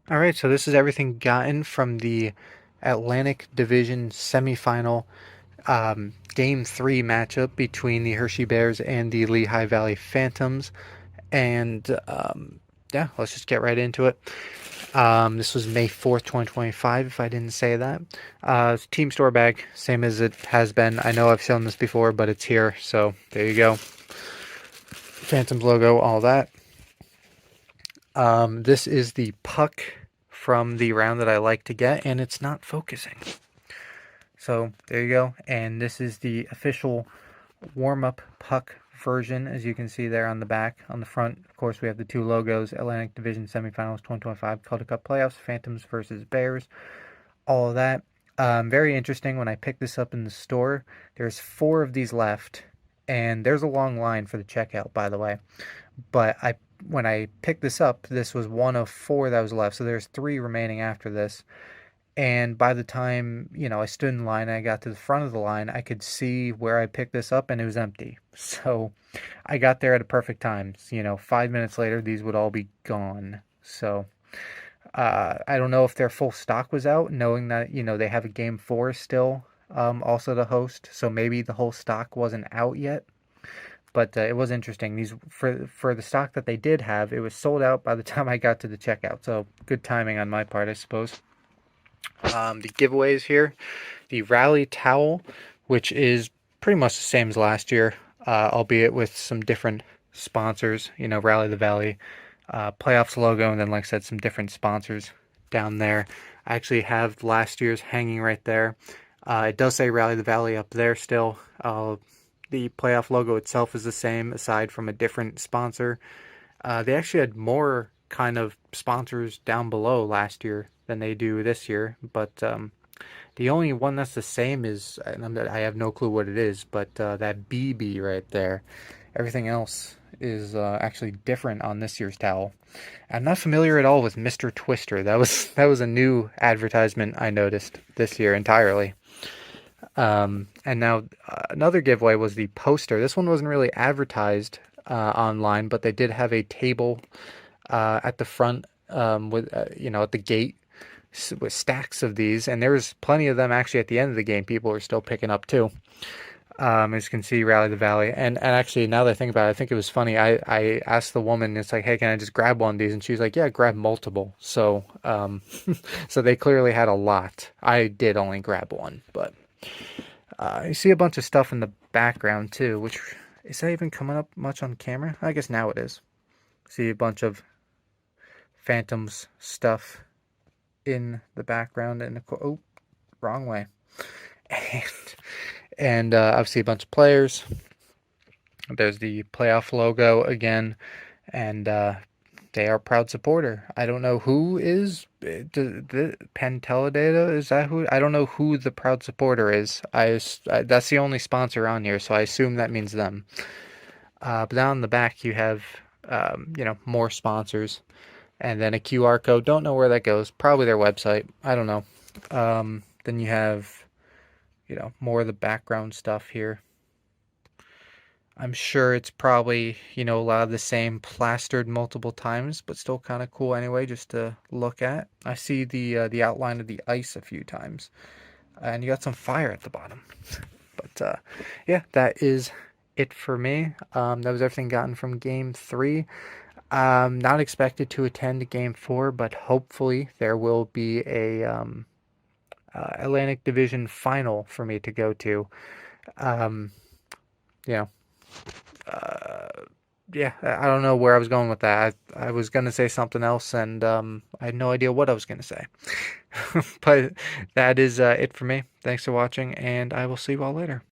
All right, so this is everything gotten from the Atlantic Division Semifinal Game 3 matchup between the Hershey Bears and the Lehigh Valley Phantoms. And yeah, let's just get right into it. This was May 4th, 2025, if I didn't say that. Team store bag, same as it has been. I know I've shown this before, but it's here, so there you go. Phantoms logo, all that. This is the puck from the round that I like to get, and it's not focusing. So there you go. And this is the official warm-up puck version, as you can see there on the back. On the front, of course, we have the two logos: Atlantic Division Semifinals 2025 Calder Cup Playoffs, Phantoms versus Bears, all of that. Very interesting. When I picked this up in the store, there's 4 of these left, and there's a long line for the checkout, by the way. But when I picked this up, this was one of 4 that was left, so there's 3 remaining after this. And by the time, I stood in line and I got to the front of the line, I could see where I picked this up and it was empty. So I got there at a perfect time. 5 minutes later, these would all be gone. So I don't know if their full stock was out, knowing that, they have a game 4 still, also to host. So maybe the whole stock wasn't out yet. But it was interesting. These for the stock that they did have, it was sold out by the time I got to the checkout. So good timing on my part, I suppose. The giveaways here, the Rally Towel, which is pretty much the same as last year, albeit with some different sponsors. Rally the Valley, playoffs logo, and then, like I said, some different sponsors down there. I actually have last year's hanging right there. It does say Rally the Valley up there still. The playoff logo itself is the same, aside from a different sponsor. They actually had more kind of sponsors down below last year than they do this year, but the only one that's the same is, and I have no clue what it is, but that BB right there. Everything else is actually different on this year's towel. I'm not familiar at all with Mr. Twister. That was a new advertisement I noticed this year entirely. And now another giveaway was the poster. This one wasn't really advertised online, but they did have a table at the front with at the gate with stacks of these, and there was plenty of them actually at the end of the game. People were still picking up too. As you can see, Rally the Valley, and actually now that I think about it, I think it was funny. I asked the woman, it's like, hey, can I just grab one of these? And she was like, yeah, grab multiple. So so they clearly had a lot. I did only grab one, but you see a bunch of stuff in the background too, which is that even coming up much on camera? I guess now it is. See a bunch of Phantoms stuff in the background, and oh, wrong way. And obviously a bunch of players. There's the playoff logo again, and they are a proud supporter. I don't know who is the Panteladata. Is that who? I don't know who the proud supporter is. That's the only sponsor on here, so I assume that means them. But down in the back you have more sponsors, and then a QR code. Don't know where that goes. Probably their website. I don't know. Then you have more of the background stuff here. I'm sure it's probably, a lot of the same plastered multiple times, but still kind of cool anyway, just to look at. I see the outline of the ice a few times, and you got some fire at the bottom. But yeah, that is it for me. That was everything gotten from Game 3. Not expected to attend Game 4, but hopefully there will be a Atlantic Division final for me to go to. Yeah. Yeah, I don't know where I was going with that. I was going to say something else, and I had no idea what I was going to say. But that is it for me. Thanks for watching, and I will see you all later.